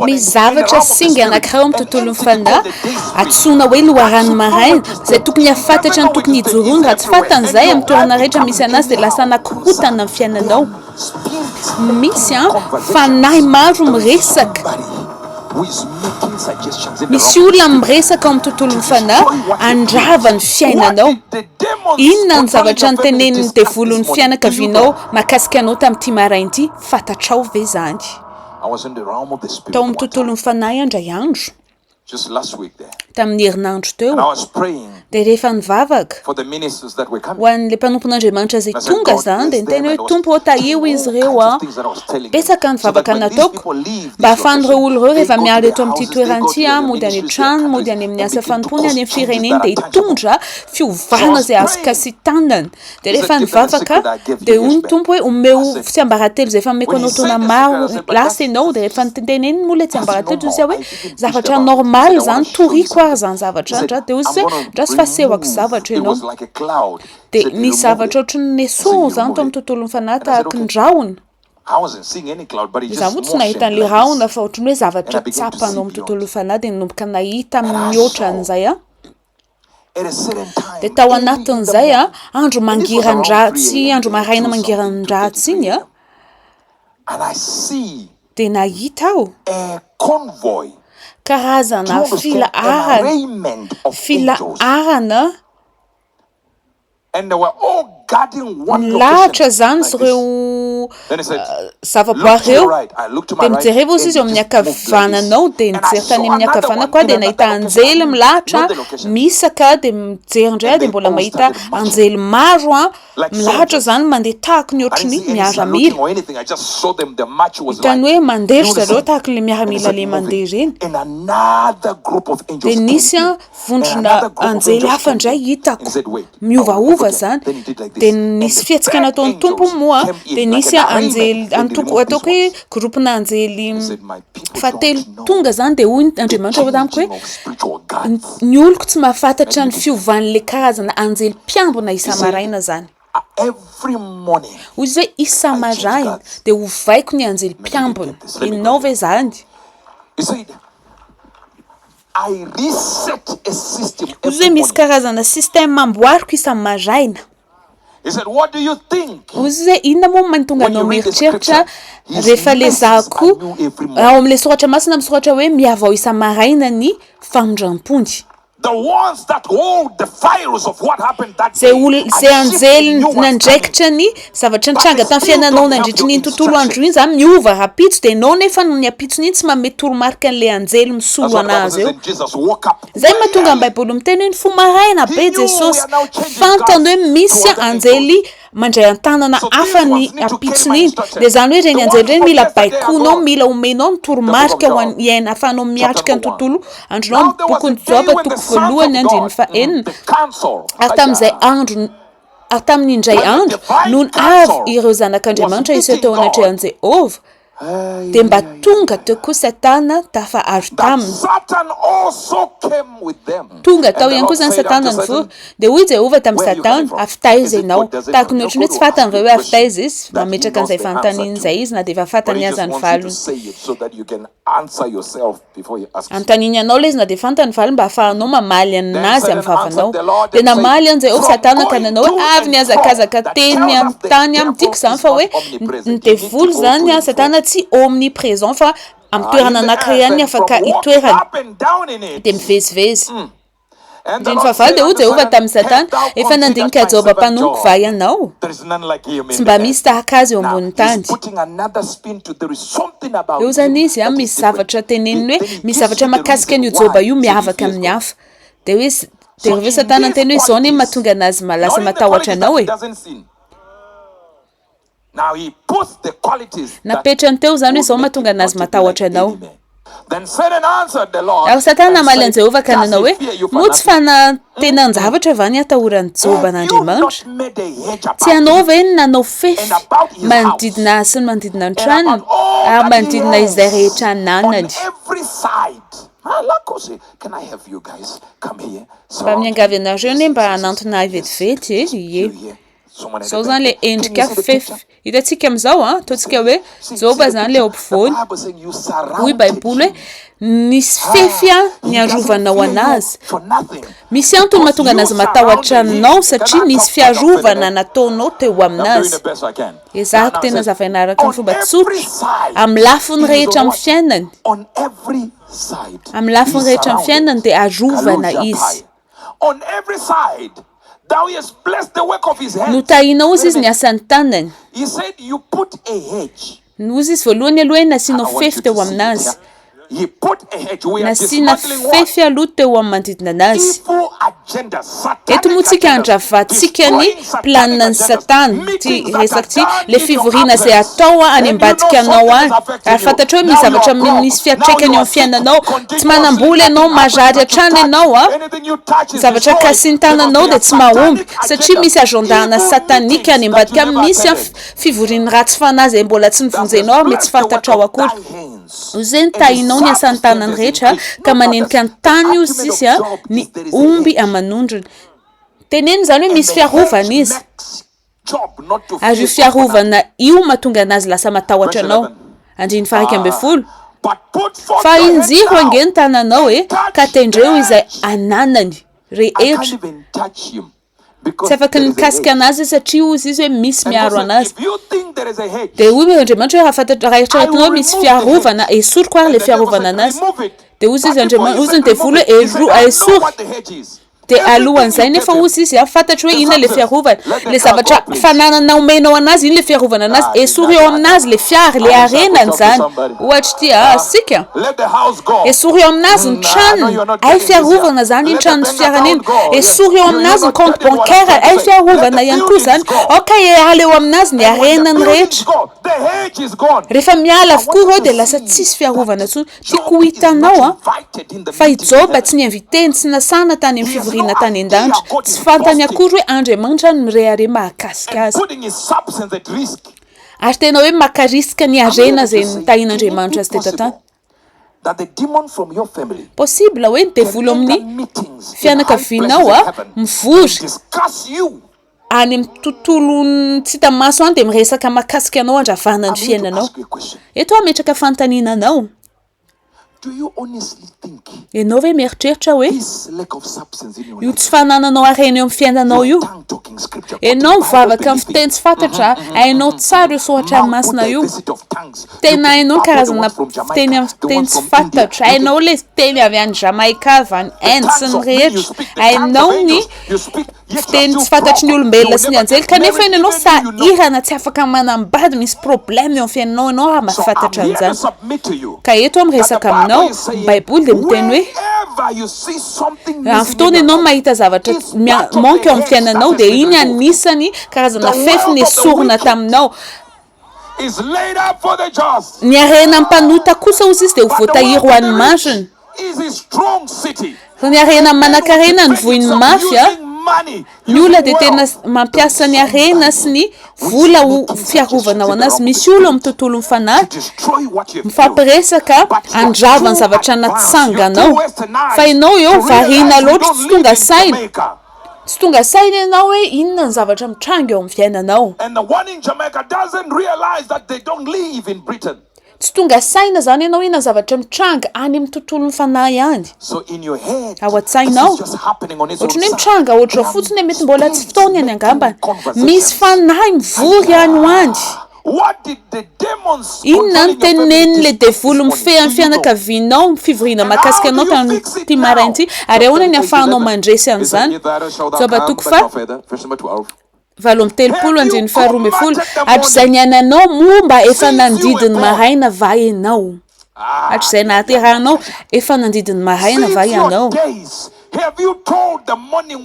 misy zavatra singa anankiray amin'ny tontolon'ny fanahy antsoina hoe loharano maraina izay tokony hafantatra ny tokony hijoroana raha tsy fantan'izay amin'ny toerana rehetra misy anazy dia lasa anakorotana amin'ny fiainanao. Misy fanahy maro miresaka, misy olona miresaka amin'ny tontolon'ny fanahy andrava ny fiainanao. Inona ny zavatra nyteneniny devolon'ny fianakavianao mahakasika anao tamin'ity maraina ity, fantatrao ve izany? Tao amin'ny tontolon'ny fanahy andray andro tamin'ny herinandro teo dia rehefa nivavaka ho an'ilay mpanompon'Andriamanitra izay tonga zany dia niteny hoe tompo tahio izy ireo betsaka ny vavaka nataoko mba ahafahan'ireo olo ireo rehefa miala eto amin'ity toeran'ity mody any an-trano mody any amin'ny asa fanompony any amin'ny fireneny dia hitondra fiovana izay azo kasitanana. Dia rehefa nivavaka dia hoy ny tompo hoe omeo tsiambaratelo izay efa nomeko anao taona maro lasa ianao. Dia rehefa niteneniny moa ilay tsiambaratelo izy hoe zavatra normal zany toriko ary zany zavatra andra dia ozy hoe ndra sy fasehoko zavatra ianao. Dia nisy zavatra ohatran'ny neso zany tao amin'ny tontolon'ny fanahy tahaka ny rahona. Izaho moa tsy nahita an'ilay rahona fa ohatran'ny hoe zavatra tsapanao amin'ny tontolon'ny fanahy dia nomboka nahita mihoatra an'izay dia tao anatin'izay andro mangiran-dratsy, andro maraina mangiran-dratsy iny dia nahita aho karazana filaharana milahatra zany ireo zavaboary ireo. Dia mijery ozy izy eo amin'ny ankavananao dia nijery tany amin'ny ankavanana koa dia nahita anjely milahatra misaka dia mijery indray dia mbola mahita anjely maro milahatra zany mandeha tahaka ny ohatrany miaramila. Hitany hoe mandeha zareo tahaka ilay miaramila ilay mandeha ireny. Dia nisy vondrona anjely hafa indray hitako miovaova zany. Dia nisy fietsika nataon'ny tompo moa dia nisy anjely ataoko hoe gropina anjely fatelo tonga zany dia hoy Andriamanitra ho tamiko hoe ny oloko tsy mahafantatra ny fiovan'ilay karazana anjely mpiambina isa-maraina zany. Ozy hoe isa-maraina dia hovaiko ny anjely mpiambina. Inao ve zany? Ozy hoe misy karazana système amboariko isa-maraina. Ozy hoe inona moa manitonga anao mieritreritra rehefa lezako ao amin'ilay soratra masina misoratra hoe miavao isa-maraina ny famindram-pony. Zay anjely nandraikitra ny zavatra nitranga tamin'ny fiainanao nandritra n'iny tontolo andro iny zany miova rapitso dia ianao nefa ny apitsony iny tsy manome toromarika an'ilay anjely misolo anazy eo. Zay mahatonga amin'ny Baiboly miteny hoe ny fo maraina be Jesosy fantany hoe misy anjely mandray an-tanana hafa ny apitsony iny. Dia zany hoe reny anjely reny mila baikoinao, mila omenao ny toromarika ho an'ny iaina ahafahanao miatrika ny tontolo andronao. Ny bokin'ny Job toko voalohany andininy fahaenina ary tamin'izay andro ary tamin'indray andro nohon avy ireo zanak'Andriamanitra iseo teo anatrehan'i Jehovah dia mba tonga teo koa Satana tafaharo taminy. Tonga tao ihany koa zany Satana nivory dia hoy Jehovah tamin'ny Satana afitaiza ianao. Tahaka ny ohatrany hoe tsy fantany ireo hoe afitaiza izy mametraka an'izay fanontaniana izay izy na dia efa fantany aza ny valony. Anontaniany ianao ilay izy na dia fantany valony mba ahafahanao mamaly anazy amin'ny vavanao. Dia namaly an Jehovah Satana ka nanao hoe avy niazakazaka teny amin'ny tany midiko zany fa hoe ny devoly zany Satana tsy omniprésent fa amin'ny toerana anankiray ihany afaka hitoerany dia mivezivezy. Ndriny fahavalo dia hoy Jehovah tamin'ny Satana efa nandinika Job mpanomiko va ianao tsy mba misy tahaka azy eo ambony tany. Eo zany izy misy zavatra teneniny hoe misy zavatra mahakasika an'io Job io miavaka amin'ny hafa. Dia hoe dia reveo Satana ny teny hoe izao ny mahatonga anazy malasa matahotra anao e. Napetrany teo zany hoe izao mahatonga anazy matahotra anao. Ary Satana namaly an Jehovah ka nanao hoe moa tsy fanatenan-javatra va ny atahorany Job an'Andriamanitra? Tsy anao ve ny nanao fefy manodidina sy ny manodidina ny tranony ary manodidina izay rehetra nanany? Mba miangavy anareo ne mba hanantona vetivety ie. Izao zany ilay endrika fefy hitantsika am'izao ataontsika hoe joba zany le ampovoany hoy baiboly hoe nisy fefy ny androvanao anazy misy antony mahatonga anazy matahotra anao satria nisy fiarovana nataonao teo aminazy ezahako tena zavainaraka ny fomba tsotra amin'ny lafiny rehetra amin'ny fiainany amin'ny lafiny rehetra amin'ny fiainany dia arovana izy notahinao ozy izy ny asan'ny tanany nozy izy voalohany aloha hoe nasianao fefy teo aminazy nasiana fefy aloha teo amin'ny manodidina anazy eto moa tsika andravatsika ny planina ny satana ty resaka ty le fivoriana zay atao any ambadika anao any ary fantatra hoe misy zavatra misy fiatraikany amin'ny fiainanao tsy manamboly ianao marary hatrany ianao zavatra kasiny tananao dia tsy mahomby satria misy azondahana satanika any ambadika misy fivoriana ratsy fanazy mbola tsy nivonjenao mety tsy fantatrao akory zay tahinao ny asan'ny tanany rehetra ka manenika ny tany izy izy ny omby amanondrony teneny zany hoe misy fiarovana izy ary io fiarovana io mahatonga anazy lasa matahotra anao andriny faraika amby folo fa injiro ange ny tananao ka tendreo izay ananany rehetra tsy afaka nikasika anazy satria izy hoe misy miaro anazy dia hoy Andriamanitra hoe raha eritreretinao misy fiarovana esoriko ary le fiarovana anazy dia ozy izy Andriamanitra ozy ny devoly hoe esoriko dia alohan'izay nefa ozy izy fantatra hoe inona le fiarovana le zavatra fananana omenao anazy iny le fiarovana anazy esory eo aminazy le fiary le arenany zany ohatra ty sika esory eo aminazy ny tranony ay fiarovana zany iny tranony fiarana iny esory eo aminazy ny compte bancaire ay fiarovana ihany koa zany ala eo aminazy ny arenany rehetra rehefa miala avokoa reo dia lasa tsisy fiarovana tsony tiako hitanao fa ijoba tsy niinviteny tsy nasana tany amin'ny fivoriana tany an-danitra tsy fantany akory hoe Andriamanitra no mirehare mahakasika azy ary tena hoe makariska ny arena zay nitahin'Andriamanitra azy teto tany possible hoe nidevolo amin'ny fianakavianao mivory any amin'ny tontolo tsy hita maso any dia miresaka mahakasika anao andravana ny fiainanao eto ametraka fantaninanao ianao hoe mieritreritra hoe io tsy fanananao arena eo amin'ny fiainanao io ianao mivavaka amin'ny fiteny tsy fantatra hainao tsara io sohatra amin'ny masina io tena hainao karazana fiteny amin'ny fiteny tsy fantatra hainao le fiteny avy any Jamaika avy any Inde sy ny rehetra hainao ny fiteny tsy fantatry ny olombelona sy ny anjely kanefa ianao sahirana tsy afaka manambady misy problème eo amin'ny fiainanao ianao raha mahafantatra an'izany ka eto amin'ny resaka aminao baiboly dia miteny hoe raha fotoana ianao mahita zavatra manka eo amin'ny fiainanao dia iny anisany karazana fefy ny esorina taminao ny arena mpanota kosa ozy izy dia ho voatahiry ho an'ny masina ny arena manan-karena ny vohin'ny mafia ny olona dia tena mampiasa ny arena sy ny vola ho fiarovanao anazy misy olo amin'ny tontolo mifanahy mifampiresaka andravany zavatra natsanganao fa ianao eo variana loatra tsy tonga saina tsy tonga saina ianao hoe inona ny zavatra mitranga eo amin'ny fiainanao tsy tonga saina zany ianao inona zavatra mitranga any amin'ny tontolo mifanahy any ao an-tsainao ohatrany hoe mitranga ohatra fotsiny mety mbola tsy fotoany any angambany misy fanahy mivory any ho any inona ny teneniny le devolo mifehan'ny fianakavianao mifivoriana mahakasika anao ty maraina ity ary ahoana ny ahafahanao mandresy an'izany jobatoko fa 7:30 hatr'izay ny ananao momba efa nandidiny maraina va ianao hatr'izay nahaterahanao efa nandidiny maraina va ianao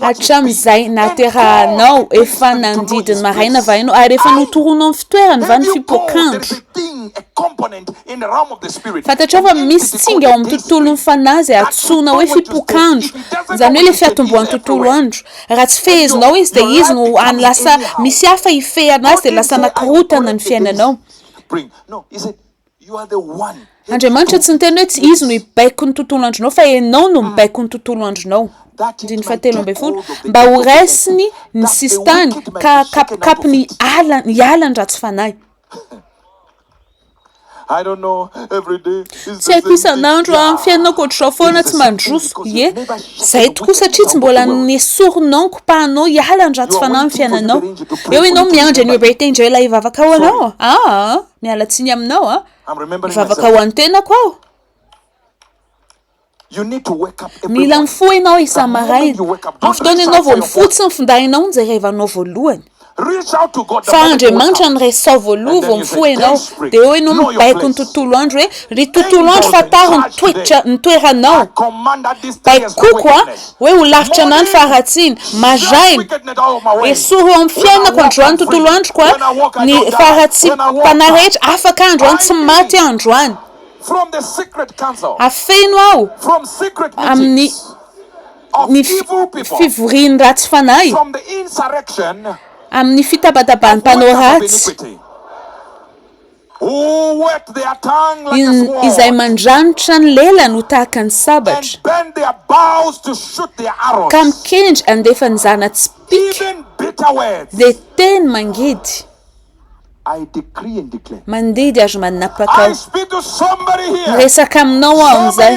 hatramin'izay nahaterahanao efa nandidiny maraina va ianao ary efa notoronao amin'ny fitoerany va ny fipokandro fantatra fa misy tsinga ao amin'ny tontolo mifanahy zay atsoina hoe fipokandro zany hoe le fiatomboan'ny tontolo andro raha tsy fehezinao izy dia izy no any lasa misy hafa ifehy anazy dia lasa nakirotana ny fiainanao Andriamanitra tsy niteny hoe tsy izy no hibaiko ny tontolo andronao fa ianao no mibaiko ny tontolo andronao. Andiny fahatelo ambin'ny folo mba ho raisiny ny sistany ka kapokapy ny alan-dratsy fanahy. Tsy haiko isan'andro amin'ny fiainanako ohatr'izao foana tsy mandroso. Ie, zay tokoa satria tsy mbola niesorinao kopahanao hialan-dratsy fanahy amin'ny fiainanao. Eo ianao miandry ny Uebert Angel hivavaka ho anao. Miala tsiny aminao hivavaka ho an'ny tenako aho. Mila mifoha ianao isa-maraina. Amin'ny fotoana ianao vao mifotsy ny findahinao ny jerevanao voalohany. Fa Andriamanitra ny resao voaloha vao mifoha ianao dia eo ianao mibaiko ny tontolo andro hoe ry tontolo andro fataro ny toeranao. Baikoko hoe ho lavitra anany faharatsiana maraina. Esory eo amin'ny fiainako androany tontolo androko ny faharatsiana mpanahy rehetra afaka androany tsy maty androany. Afeno aho amin'ny fivorian'ny ratsy fanahy, amin'ny fitabatabany mpanao ratsy izay mandranitra ny lelany ho tahaka ny sabatra ka mikendry andefa ny zana-tsipika dia teny mangidy mandidy ary manapaka miresaka aminao aho amin'izay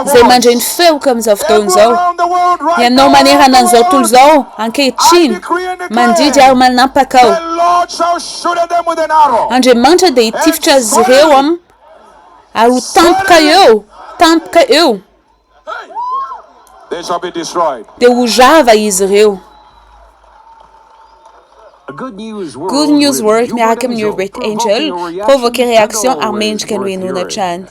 zay mandre ny feoka amin'izao fotoana izao ianao manerana an'izao tontolo izao ankehitriny mandidy ary manapaka aho. Andriamanitra dia hitifitra azy ireo ary ho tampoka eo dia ho rava izy ireo. Good News Word miaraka amin'ny Uebert Angel provoquer réaction ary mendrika no henoana trany.